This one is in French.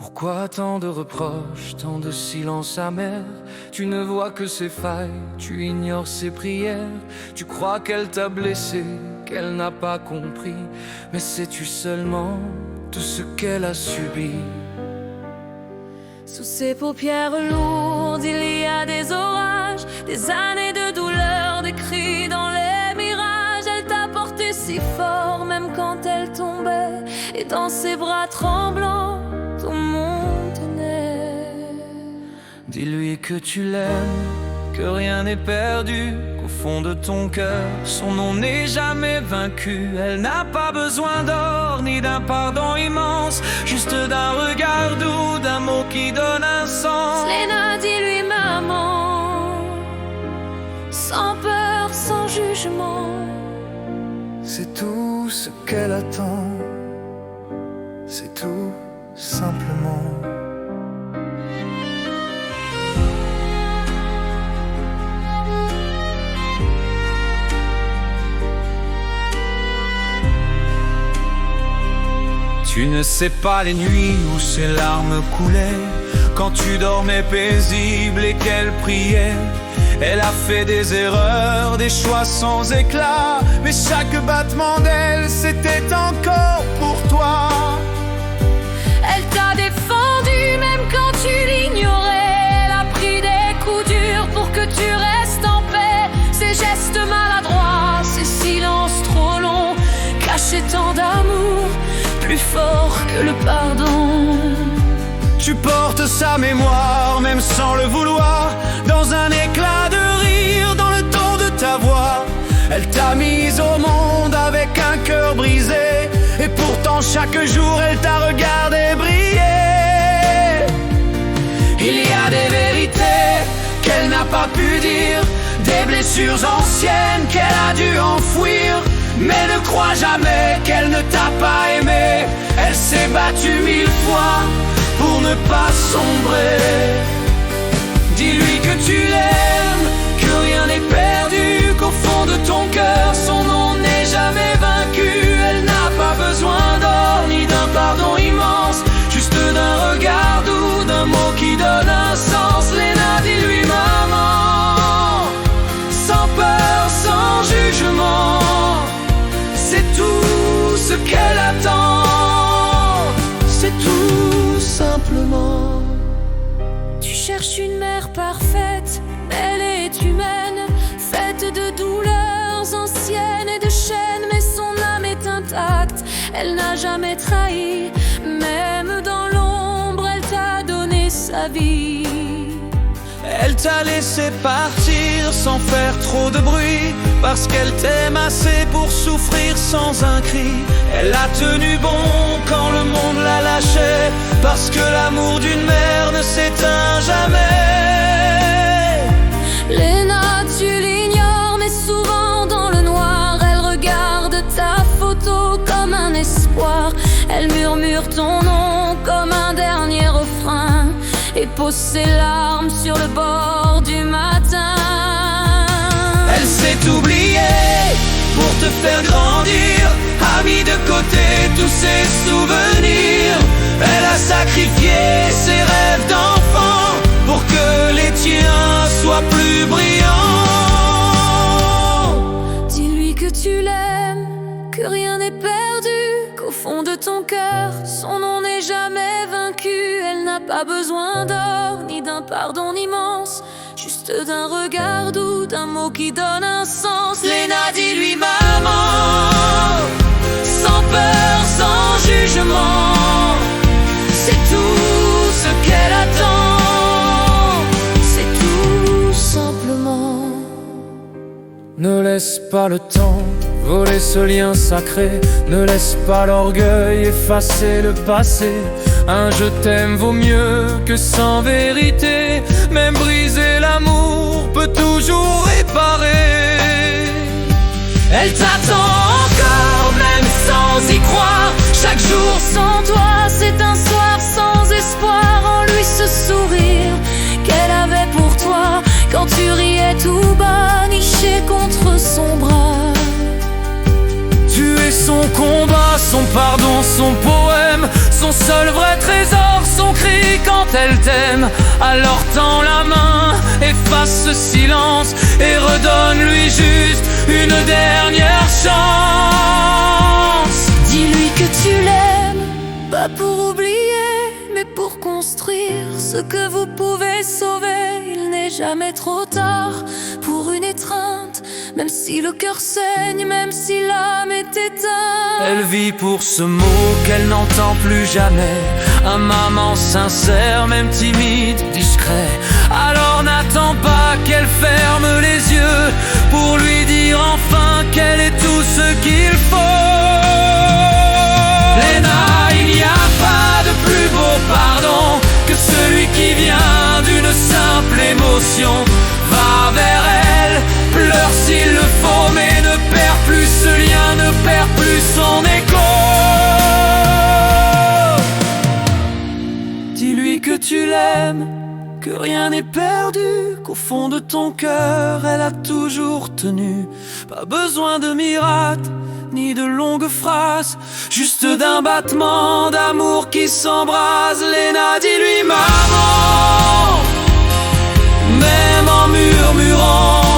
Pourquoi tant de reproches, tant de silence amer? Tu ne vois que ses failles, tu ignores ses prières. Tu crois qu'elle t'a blessé, qu'elle n'a pas compris. Mais sais-tu seulement tout ce qu'elle a subi? Sous ses paupières lourdes, il y a des orages, des années de douleur, des cris dans les mirages. Elle t'a porté si fort, même quand elle tombait, et dans ses bras tremblants, ton monde tenait. Dis-lui que tu l'aimes, que rien n'est perdu, qu'au fond de ton cœur, son nom n'est jamais vaincu. Elle n'a pas besoin d'or, ni d'un pardon immense, juste d'un regard doux, d'un mot qui donne un sens. Léna, dis-lui maman, sans peur, sans jugement. C'est tout ce qu'elle attend, c'est tout simplement. Tu ne sais pas les nuits où ses larmes coulaient, quand tu dormais paisible et qu'elle priait. Elle a fait des erreurs, des choix sans éclat, mais chaque battement d'elle, c'était encore pour toi. Elle t'a défendu même quand tu l'ignorais. Elle a pris des coups durs pour que tu restes en paix. Ses gestes maladroits, ses silences trop longs, cachaient tant d'amour, plus fort que le pardon. Tu portes sa mémoire, même sans le vouloir, dans un éclat de rire, dans le ton de ta voix. Elle t'a mise au monde avec un cœur brisé, et pourtant chaque jour elle t'a regardé briller. Il y a des vérités qu'elle n'a pas pu dire, des blessures anciennes qu'elle a dû enfouir. Mais ne crois jamais qu'elle ne t'a pas aimé. Elle s'est battue 1000 fois pour ne pas sombrer. Dis-lui que tu l'aimes, que rien n'est perdu, qu'au fond de ton cœur, son nom n'est jamais vaincu. Elle n'a pas besoin d'or, ni d'un pardon immense, juste d'un regard doux, d'un mot qui donne un sens. Léna, dis-lui maman, sans peur, sans jugement. C'est tout ce qu'elle attend, c'est tout simplement. Tu cherches une mère parfaite, elle est humaine, faite de douleurs anciennes et de chaînes, mais son âme est intacte, elle n'a jamais trahi. Même dans l'ombre, elle t'a donné sa vie. Elle t'a laissé partir sans faire trop de bruit, parce qu'elle t'aime assez pour souffrir sans un cri. Elle a tenu bon quand le monde l'a lâché, parce que l'amour d'une mère ne s'éteint jamais. Léna, tu l'ignores, mais souvent dans le noir, elle regarde ta photo comme un espoir. Elle murmure ton nom comme un dernier refrain, et pose ses larmes sur le bord du matin. Elle s'est oubliée pour te faire grandir, a mis de côté tous ses souvenirs. Elle a sacrifié ses rêves d'enfant pour que les tiens soient plus brillants. Dis-lui que tu l'aimes, que rien n'est perdu, qu'au fond de ton cœur, son nom n'est jamais vaincu. Elle n'a pas besoin d'or, ni d'un pardon immense, juste d'un regard doux, d'un mot qui donne un sens. Léna, dis-lui maman, sans peur, sans jugement. C'est tout ce qu'elle attend, c'est tout simplement. Ne laisse pas le temps voler ce lien sacré, ne laisse pas l'orgueil effacer le passé. Un je t'aime vaut mieux que sans vérité, même briser l'amour peut toujours réparer. Elle t'attend encore, même sans y croire, chaque jour Sans toi, c'est un soir sans espoir. En lui ce sourire qu'elle avait pour toi, quand tu riais tout bas, niché contre son bras. Tu es son combat, son pardon, son poème, son seul vrai trésor, son elle t'aime, alors tends la main, efface ce silence et redonne-lui juste une dernière chance. Dis-lui que tu l'aimes, pas pour oublier, mais pour construire ce que vous pouvez sauver. Il n'est jamais trop tard pour une étreinte, même si le cœur saigne, même si l'âme est éteinte. Elle vit pour ce mot qu'elle n'entend plus jamais, un maman sincère, même timide, discret. Alors n'attends pas qu'elle ferme les yeux pour lui dire enfin qu'elle est tout ce qu'il faut. Léna, il n'y a pas de plus beau pardon que celui qui vient d'une simple émotion. Va vers elle, pleure s'il le faut, mais ne perds plus ce lien, ne perds plus son écho. Dis-lui que tu l'aimes, que rien n'est perdu, qu'au fond de ton cœur elle a toujours tenu. Pas besoin de miracles ni de longues phrases, juste d'un battement d'amour qui s'embrase. Léna, dis-lui maman, même en murmurant